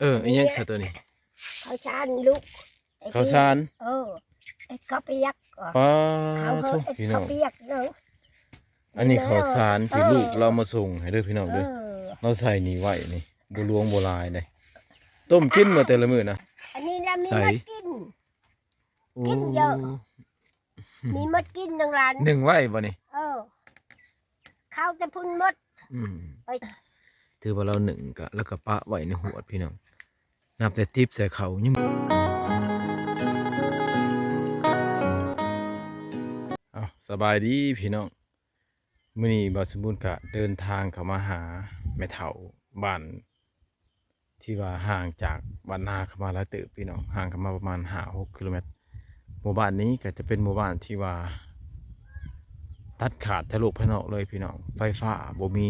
อันนี้ตัวนี้ข้าวสารลูกข้าวสารไอ้ข้าวเปียกป้าข้าวทุกพี่น้องเปียกเนาะอันนี้ข้าวสารที่ลูกเรามาส่งให้เด้อพี่น้องเด้อเราใส่นี่ไว้นี่บ่ลวงบ่ลายเลยต้มกินมาแต่ละมื้อนะอันนี้เรามีมดกินเยอะมีมดกินหนึ่งล้านหนึ่งไว้บ่นี่ข้าวจะพุ่นมดไปถือว่าเราหนึ่งกะแล้วก็ปะไว้ในหัวพี่น้องนับแต่ทิปใส่เขายังสบายดีพี่น้องมื้อนี้บ่าวสมบูรณ์กะเดินทางเข้ามาหาแม่เฒ่าบ้านที่ว่าห่างจากบ้านนาเข้ามาหลายเติบพี่น้องห่างกันมาประมาณ5-6 กิโลเมตรหมู่บ้านนี้ก็จะเป็นหมู่บ้านที่ว่าตัดขาดทะลุภายนอกเลยพี่น้องไฟฟ้าบ่มี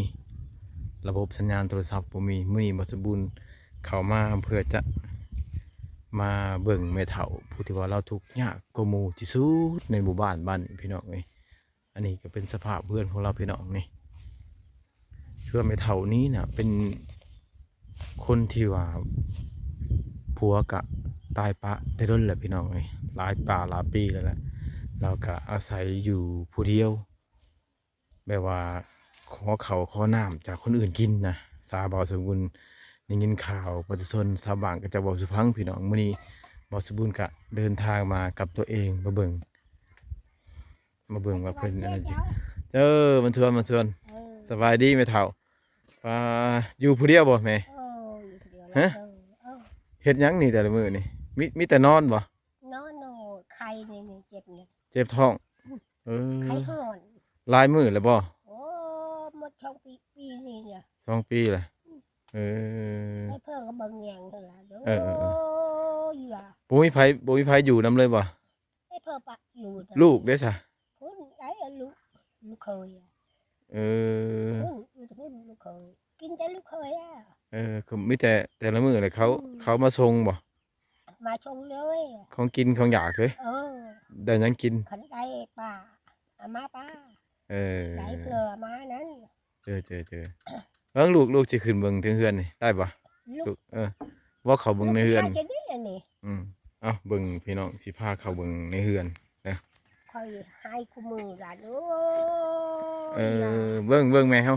ระบบสัญญาณโทรศัพท์บ่มีมื้อนี้บ่าวสมบูรณ์เข้ามาเพื่อจะมาเบิ่งแม่เฒ่าผู้ที่ว่าเราทุกข์ยากกว่าหมู่ที่สุดในหมู่บ้านนี้พี่น้องเอ้ยอันนี้ก็เป็นสภาพเพื่อนของเราพี่น้องนี่เชื่อแม่เฒ่านี้น่ะเป็นคนที่ว่าผัวกะตายปะได้รุ่นแหละพี่น้องเอ้ยหลายปีแล้วแหละเราก็อาศัยอยู่ผู้เดียวแบบว่าขอน้ำจากคนอื่นกินนะสาบ่าวสมบูรณ์ได้ยินข่าวประชาชนชาวบ้านก็จะบอกสุพังพี่น้องมื้อนี้บ่าวสมบูรณ์ก็เดินทางมากับตัวเองมาเบิ่งว่าเพิ่นอะไรมันชวนสบายดีไหมเฒ่าอยู่ผู้เดียวบ่แม่ฮะเฮ็ดหยังนี่แต่ละมื้อนี่มีแต่นอนบ่นอนไข้นี่เจ็บเนี่ยเจ็บท้องไข้ห่อนหลายมื้อแล้วบ่หมด2 ปีนี่เนี่ย2 ปีแหละให้เพิ่นก็เบิ่งแยงเท่าล่ะบ่มีไผอยู่นำเลยบ่ให้เพิ่นปะอยู่ลูกเด้อซะพุ่นได้ลูกเคยพุ่นลูกเคยกินแต่ลูกเคยก็มีแต่ละมื้อเลยเขามาส่งบ่มาชงเลยของกินของอยากเลยได้หยังกินขันได้ป้ามาป้าได้เกลือมานั้นเจอเบิ่งลูกสิขึ้นเบิ่งถึงเฮือนนี่ได้บ่ลูกว่าเขาเบิ่งในเฮือนเบิ่งพี่น้องสิพาเขาเบิ่งในเฮือนนะค่อยให้กูมือล่ะเบิ่งแม่เฮา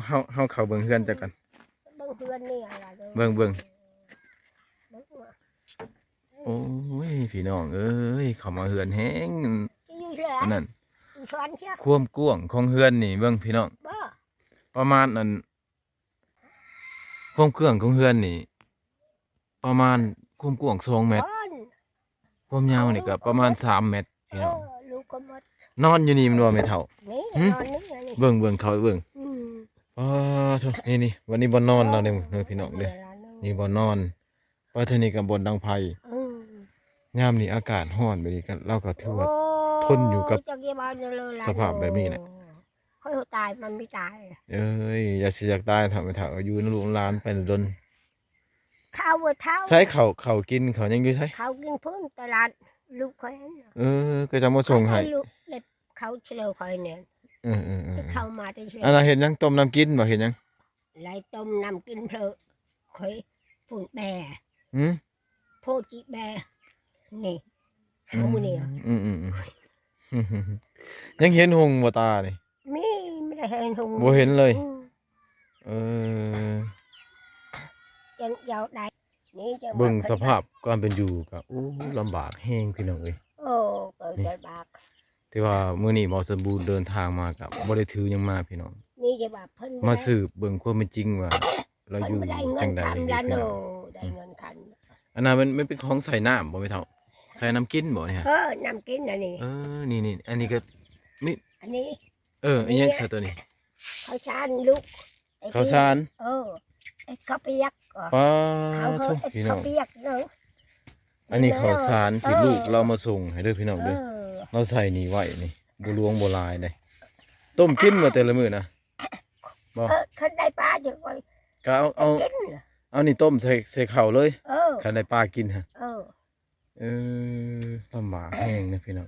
เขาเบิ่งเฮือนจักกันเบิ่งเฮือนนี่ล่ะเบิ่งโอ้ยพี่น้องเอ้ยเขามาเฮือนแฮงนั่นความกว้างของเฮือนนี่เบิ่งพี่น้องประมาณนั้นความกว้างของเฮือนนี่ประมาณความกว้าง2 เมตรความยาวนี่ก็ประมาณ3 เมตรพี่น้องนอนอยู่นี่มันบ่แม่เฒ่าเบิ่งเขาเบิ่งนี่วันนี้บ่นอนเราเด้อพี่น้องเด้อนี่บ่นอนว่าเท่านี้ก็บ่ดังไผยามนี้อากาศร้อนแบบนี้กันเราก็ถือว่าทนอยู่กับสภาพแบบนี้แหละค่อยตายมันไม่ตายอยากตายถ้าไม่เฒ่าอยู่นำลูกหลานไปดนข้าวใช้เขากินเขายังอยู่ใช้เขากินพึ่งตลาดลูกค่อยก็จะมาส่งให้เขาเฉลยค่อยเนี่ยเข้ามาได้เฉลยอันน่ะเห็นยังต้มน้ำกินบ่เห็นยังไหลต้มน้ำกินเพลค่อยฝุ่นแบโพจิแบนี่เขาเนี่ยยังเห็นหงบ่ตานี่ไม่ได้เห็นหงบ่เห็นเลยจังยาวได้เบิ่งสภาพการเป็นอยู่ก็ลำบากแฮงพี่น้องเอ้ยเปิดลำบากที่ว่ามื้อนี้บ่สมบูรณ์เดินทางมากับบ่ได้ถือหยังมาพี่น้องนี่จะแบบเพิ่นมาสืบเบิ่งความเป็นจริงว่าเราอยู่จังใดพี่น้องได้เงินคันอันนั้นมันเป็นของใส่น้ำบ่แม่เฒ่าใส่น้ำกินบ่เนี่ยน้ำกินอันนี้นี่อันนี้ก็อันนี้อันยังใส่ตัวนี้ข้าวสารลูกข้าวสารข้าวเปียกพี่น้องเปียกเนาะอันนี้ข้าวสารที่ลูกเรามาส่งให้เด้อพี่น้องเด้อเราใส่นี่ไว้นี่บ่ลวงบ่ลายได้ต้มกินมาแต่ละมื้อนะบ่คันได้ปลาจังไว้ก็เอานี่ต้มใส่ข้าวเลยคันได้ปลากินฮะลำบากแห้งนะพี่น้อง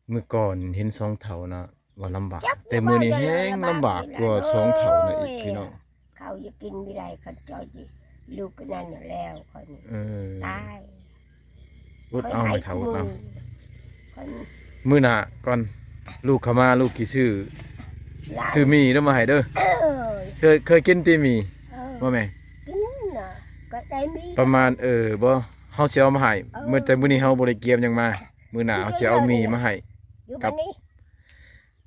เมื่อก่อนเห็น2 เฒ่านะว่าลำบากแต่มื้อนี้แห้งลำบากกว่า2 เฒ่านะอีกพี่น้องเขาจะกินไม่ได้เขาจอยจิ ลูกก็นั่นอยู่แล้วคน เออ ตาย อุดเอาไม่เท่าอุดเอา คน มื้อหน้าก่อนลูกเข้ามาลูกกี่ซื้อ หลาน ซื้อหมี่แล้วมาให้เด้อ เออ เคยกินตีหมี่ เออ บ่แม่ กินน่ะก็ได้มี ประมาณบ่เฮาสิเอามาให้ เออ มื้อแต่มื้อนี้เฮาบ่ได้เกียมหยังมามื้อหน้าเฮาสิเอาหมี่มาให้ อยู่ ครั บ้า บ นนี้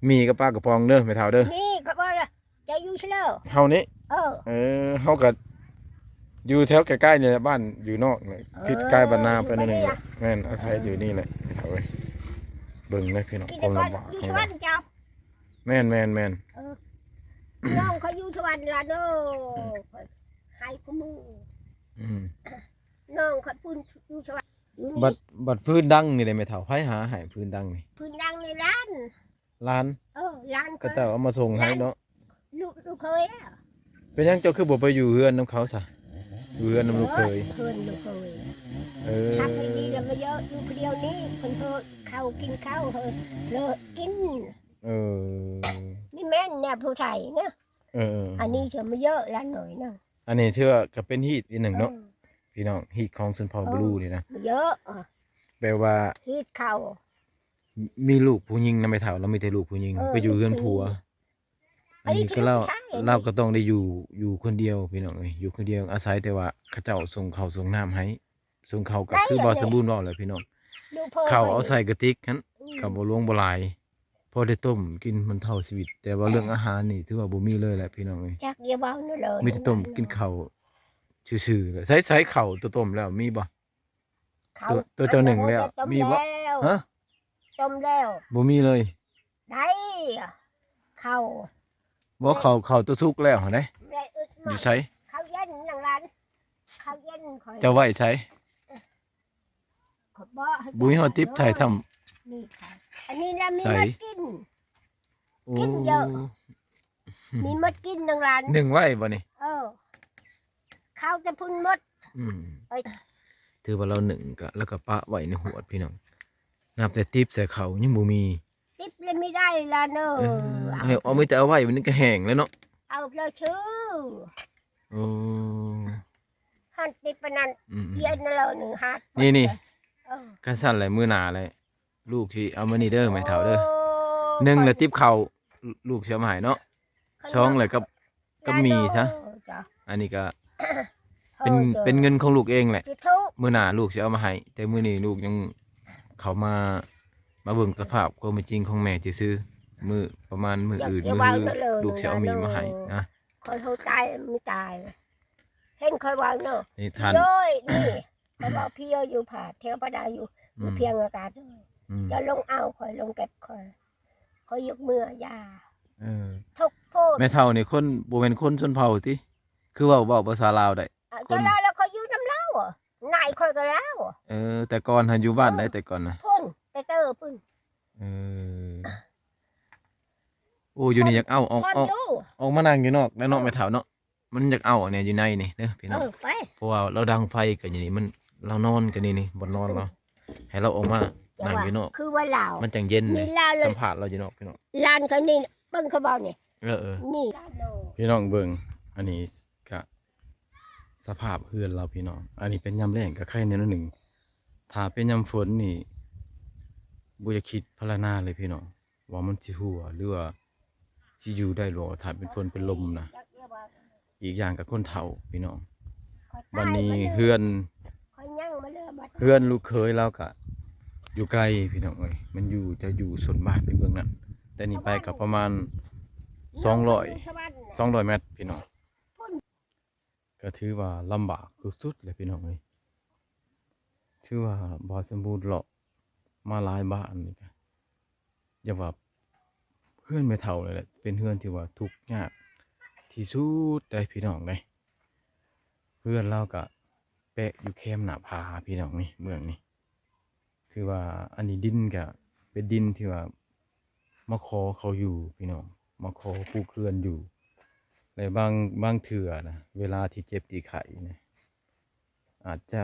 หมี่กับปลากระป๋องเด้อแม่เฒ่าเด้อ นี่เขาบอกว่าจะอยู่เชลอ เฮานี่ เออ เฮาก็อยู่แถวใกล้ๆนี่แหละบ้านอยู่นอกนี่ทิศใกล้บ้านนาไปนิดนึง อยู่บ้านนี่อะ แม่นอาศัยอยู่นี่แหละแม่เฒ่าเอ้ยเบิ่งเลยพี่น้อง กิน ความ ก่อน ลำบาก อยู่ ข ส อง วร เรา รค์จับ แม่นแม่นแม่น น้องเขาอยู่สวรรค์ละเด้อให้กูมือ อืม น้องเขาพูดอยู่สวรรค์อยู่นี่ บัดพื้นดังนี่ได้แม่เฒ่าไผหาให้พื้นดังนี่ พื้นดังในร้าน ร้าน ร้าน ก็เจ้าเอามาส่งให้เนาะ ลูกเคยอ่ะ เป็นหยังเจ้าคือบ่ไปอยู่เฮือนนํเขาซะอยู่เฮือนนํลูกเคย เพิ่นลูกเคย เออ ทำดีๆแล้วมาเยอะอยู่คนเดียวนี้เพิ่นเพิ่นข้าวกินข้าวเพิ่นเลิกกิน เออ นี่แม่นเนี่ยผู้ไทยนะ เออ อันนี้เชื่อมาเยอะละหน่อยนะ อันนี้ถือว่าก็เป็นฮีตอีกหนึ่งเนาะพี่น้องฮีตของชนเผ่าบลูนี่นะ มาเยอะ แปลว่า ฮีดข้าว มีลูกผู้หญิงนำไปเฒ่าแล้วมีแต่ลูกผู้หญิงไปอยู่เฮือนผัว อันนี้ก็เราก็ต้องได้อยู่คนเดียวพี่น้องเอ้ยอยู่คนเดียวอาศัยแต่ว่าเขาเจ้าส่งข้าวส่งน้ำให้ส่งข้าวก็คือบ่สมบูรณ์เว้าแหละพี่น้อง ดูเพิ่น ข้าวเอาใส่กระติกหั้น อืม ก็บ่ลวงบ่หลายพอได้ต้มกินมันเท่าชีวิต แต่ว่าเรื่องอาหารนี่ถือว่าบ่มีเลยแหละพี่น้องเอ้ย จักเดียวเบานั่นเลย มีแต่ต้มกินข้าวซื่อๆเลยใส่ข้าวตัวต้มแล้วมีบ่ ข้า ตัวเจ้าหนึ่งแล้ว ต้ มีบ่ แล้ว ฮะ ต้มแล้ว บ่มีเลย ได้ข้าว บ่ข้าวตัวสุกแล้วหั่นเด้ ได้อึด อ มา ยู่ ก ไส ข้าวเย็นนางร้านข้าวเย็นคอย จะไว้ไส ขอยบ่ให้ บุ้ยเฮาติ๊บใส่ทำ นี่ค่ะอันนี้นะมี ใส่ มดกิน โอ้ กินเยอะ มีมดกินนางร้าน หนึ่งไว้บ่นี่ ข้าวจะพุ่นมด อืม เอ้ย ถือว่าเราหนึ่งก็แล้วก็ปะไว้ในหัวพี่น้องนับแต่ติ๊บใส่เขายังบ่มี ติ๊บเลยไม่ได้ละเนอะ ให้เอาไม่แต่เอาไว้มันก็แห้งแล้วเนาะ เอาเลยชื่อ โอ้ หันติ๊บปะนั้น อืม เย็นแล้วหนึ่งหัด นี่ เออ กันสั่นแหละมื้อหน้าเลยลูกสิเอามานี่เด้อแม่เฒ่าเด้อ โ หนึ่งแล้วติ๊บเขาลูกสิเอามาให้เนาะสองเลยกับหมีซะ จ้ อันนี้ก็ ออจ้ะ เป็นเงินของลูกเองแหละ สิทุก มื้อหน้าลูกสิเอามาให้แต่มื้อนี้ลูกยังเขามาเบิ่งสภาพความเป็นจริงของแม่ซื่อๆมื้อประมาณมื้ออื่นมื้อลูกสิเอามีมาให้นะ คอยเขาตายไม่ตาย เห็นคอยวางเนอะ นี่ท่าน โย้ยนี่คอยบอกพี่อยู่ผ่าเทวประดาอยู่ อืม เพียงอากาศด้วย อืม จะลงเอาคอยลงเก็บคอยยกมือยา เออ ทุกโพด แม่เฒ่านี่คนบ่แม่นคนชนเผ่าติคือเว้าภาษาลาวได้ จะได้แล้วคอยอยู่น้ำเล่าอ่ะนายคอยก็เล่าอ่ะ แต่ก่อนหันอยู่บ้านได้แต่ก่อนนะ พุ่นแต่เตอพุ่น เออโอ้อยู่นี่อยากเอาออก คน ออก อยู่ ออกมานั่งอยู่นอกแล้วเนาะแม่เฒ่าเนาะมันอยากเอาเนี่ยอยู่ในนี่เด้อพี่น้อง ไป เพราะว่าเราดังไฟกันอยู่นี่มันเรานอนกันนี่บ่นอนเราให้เราออกมานั่งอยู่นอก คือว่าลาว มันจังเย็น มี เลย ลาวเล สั ย มผัสเราอยู่นอกพี่น้อง ลานเขานี่เบิ้งเขาบอกนี่ เออ นี่ พี่น้องเบิ่งอันนี้ก็สภาพเฮือนเราพี่น้องอันนี้เป็นยามแล้งก็ไข่แนวหนึ่งถ้าเป็นยามฝนนี่บ่อยากคิดพารณาเลยพี่น้องว่ามันสิหัวหรือว่าสิอยู่ได้หรอถ้าเป็นฝนเป็นลมนะอีกอย่างกับคนเฒ่าพี่น้องวันนี้เฮือน คอยยั่งมาเลยบัด เฮือนลูกเคยเราก็อยู่ไกลพี่น้องเอ้ยมันจะอยู่ส่วนบ้านในเบื้องนั้น แต่นี่ไปกับประมาณ200เมตรพี่น้องก็ถือว่าลำบากสุดๆเลยพี่น้องเอ้ยถือว่าบ่สมบูรณ์หรอกมาหลายบ้านนี่ก็อย่าว่าเฮือนไม่เท่าเลยแหละเป็นเฮือนที่ว่าทุกข์ยากที่สุดได้พี่น้องเลยเฮือนเราก็แปะอยู่แคมป์หน้าผาพี่น้องนี่เมืองนี่ถือว่าอันนี้ดินก็เป็นดินที่ว่ามาขอเขาอยู่พี่น้องมาขอผู้เคลื่อนอยู่ในบางเถื่อนะเวลาที่เจ็บที่ไข้นะอาจจะ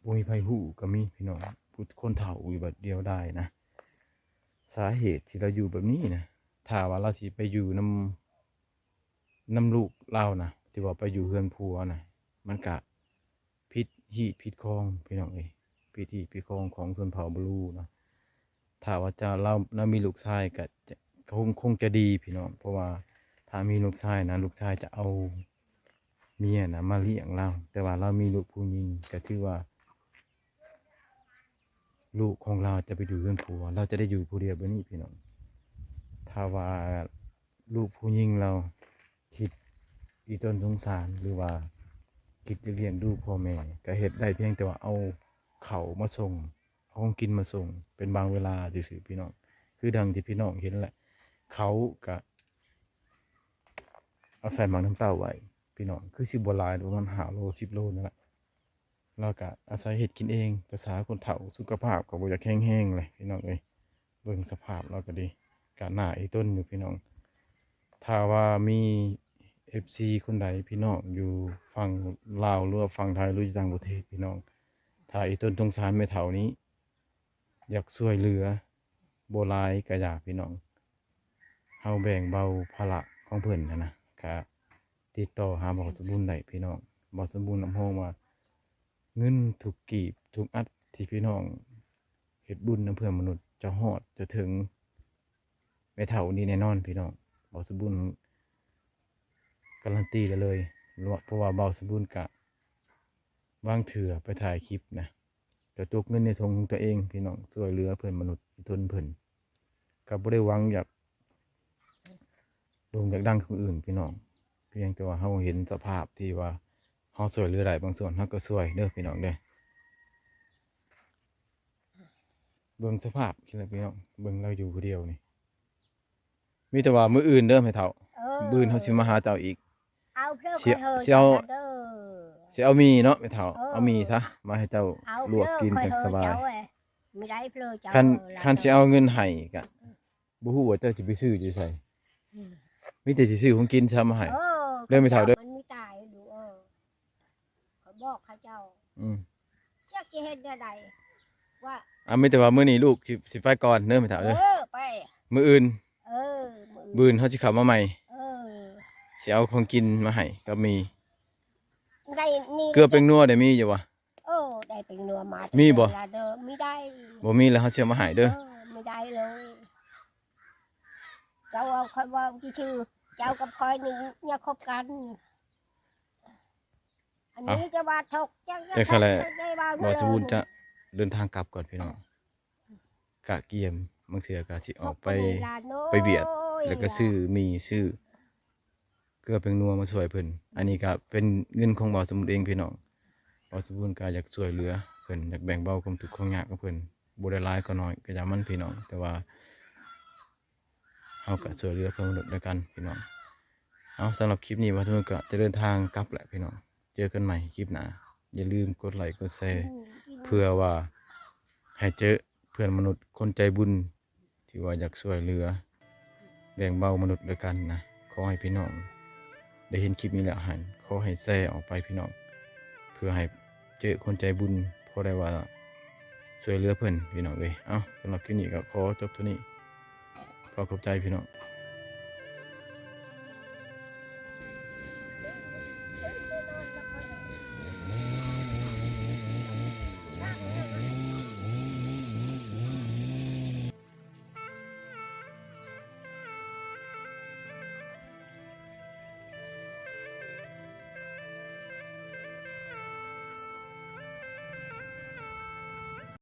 บ่มีไผฮู้ก็มีพี่น้องผู้คนเฒ่าอยู่แบบเดียวได้นะสาเหตุที่เราอยู่แบบนี้นะถ้าว่าเราสิไปอยู่น้ำลูกเรานะที่ว่าไปอยู่เฮือนผัวนะ มันก็ผิดฮีตผิดคองพี่น้องเอ้ยผิดฮีตผิดคองของชนเผ่าบลูเนาะถ้าว่าเจ้าเรามีลูกชายก็จะคงจะดีพี่น้องเพราะว่าถ้ามีลูกชายนะลูกชายจะเอาเมียนะมาเลี้ยงเราแต่ว่าเรามีลูกผู้หญิงก็ถือว่าลูกของเราจะไปอยู่เรือนผัวเราจะได้อยู่ผู้เดียวแบบนี้พี่น้องถ้าว่าลูกผู้หญิงเราคิดอีต้นสงสารหรือว่าคิดจะเลี้ยงดูพ่อแม่ก็เฮ็ดได้เพียงแต่ว่าเอาเขาวมาส่งเอาของกินมาส่งเป็นบางเวลาซื่อๆพี่น้องคือดังที่พี่น้องเห็นแหละเขาก็เอาใส่หมักน้ำเต้าไว้พี่น้องคือสิบ่หลายประมาณ5 โล 10 โลนั่นแหละเราก็อาศัยเฮ็ดกินเองภาษาคนเฒ่าสุขภาพก็บ่อยากแห้งๆเลยพี่น้องเอ้ยเบิ่งสภาพเราก็ดีกะหน้าไอ้ต้นอยู่พี่น้องถ้าว่ามี FC คนใดพี่น้องอยู่ฝั่งลาวหรือว่าฝั่งไทยหรืออยู่ต่างประเทศพี่น้องถ้าไอ้ต้นสงสารแม่เฒ่านี้อยากช่วยเหลือบ่หลายก็อยากพี่น้องเฮาแบ่งเบาภาระของเพิ่นนะก็ติดต่อหาบ่าวสมบูรณ์ได้พี่น้องบ่าวสมบูรณ์นำฮ้องว่าเงินทุกกีบทุกอัดที่พี่น้องเฮ็ดบุญนำเพื่อนมนุษย์จะฮอดจะถึงแม่เฒ่านี้แน่นอนพี่น้องบ่าวสมบูรณ์การันตีได้เลยเพราะว่าบ่าวสมบูรณ์กะวางเถื่อไปถ่ายคลิปนะก็ตกเงินในทงของตัวเองพี่น้องช่วยเหลือเพื่อนมนุษย์ทนเพิ่นก็บ่ได้หวังอยากโด่งอยากดังคนอื่นพี่น้องเพียงแต่ว่าเฮาเห็นสภาพที่ว่าเฮาช่วยเหลือได้บางส่วนเฮาก็ช่วยเด้อพี่น้องเด้อเบิ่งสภาพคิดแล้วพี่น้องเบิ่งเราอยู่ผู้เดียวนี่มีแต่ว่ามื้ออื่นเด้อแม่เฒ่ามื้ออื่นเฮาสิมาหาเจ้าอีกเอาเพื่อ เสีย คอยเฮอ เสียเอา เด้อ สิเอามีเนาะแม่เฒ่า เออ เอามีซะมาให้เจ้า เอา ลวกกิน คอย จัง เฮอ สบาย เจ้าเอ้ยไม่ได้เพื่อเจ้า คัน ล่ะ คันสิเอาเงินให้ก็บ่ฮู้ว่าเจ้าสิไปซื้ออยู่ไส อืม มีแต่สิซื้อของกินซะมาให้ เออ เด้อไม่เท่าเด้อ มันมีตายดูเขาบอกเขาเจ้า อืม จักสิเฮ็ดได้ใดว่า มีแต่ว่ามื้อนี้ลูกสิไปก่อนเด้อแม่เฒ่าเด้อ ไป มื้ออื่น เออมือ มื้ออื่นเฮาสิเข้ามาใหม่ เออ สิเอาของกินมาให้ก็มี ได้นี่ เกลือเป็นนัวได้มีอยู่บ่ เออได้เป็นนัวมา มีบ่ เวลาเด้อไม่ได้ บ่มีแล้วเฮาสิเอามาให้เด้อ ไม่ได้เลย เจ้าเอาคอยว่าชื่อเจ้ากับคอยนี่อย่าคบกัน อันนี้จะว่าถกจัง จังซั่นแหละ บ่า บ่สมบูรณ์จะเดินทางกลับก่อนพี่น้องกะเกียมบางเทื่อก็สิออกไปเวียด แล้วก็ซื้อมีซื้อเกลือเป็นนัวมาช่วยเพิ่นอันนี้ก็เป็นเงินของบ่าวสมบูรณ์เองพี่น้องบ่าวสมบูรณ์ก็อยากช่วยเหลือเพิ่นอยากแบ่งเบาความทุกข์ความยากของเพิ่นบ่ได้หลายก็น้อยก็อย่ามันพี่น้องแต่ว่าเฮาก็ช่วยเหลือเพื่อนมนุษย์ด้วยกันพี่น้องเอาสำหรับคลิปนี้บ่าวสมบูรณ์ก็จะเดินทางกลับแหละพี่น้องเจอกันใหม่คลิปหน้าอย่าลืมกดไลค์กดแชร์เพื่อว่าให้เจอเพื่อนมนุษย์คนใจบุญที่ว่าอยากช่วยเหลือแบ่งเบามนุษย์ด้วยกันนะขอให้พี่น้องได้เห็นคลิปนี้แล้วหันขอให้แชร์ออกไปพี่น้องเพื่อให้เจอคนใจบุญพอได้ว่าช่วยเหลือเพื่อนพี่น้องเลยเอ้าสำหรับคลิปนี้ก็ขอจบเท่านี้ขอขอบใจพี่น้อง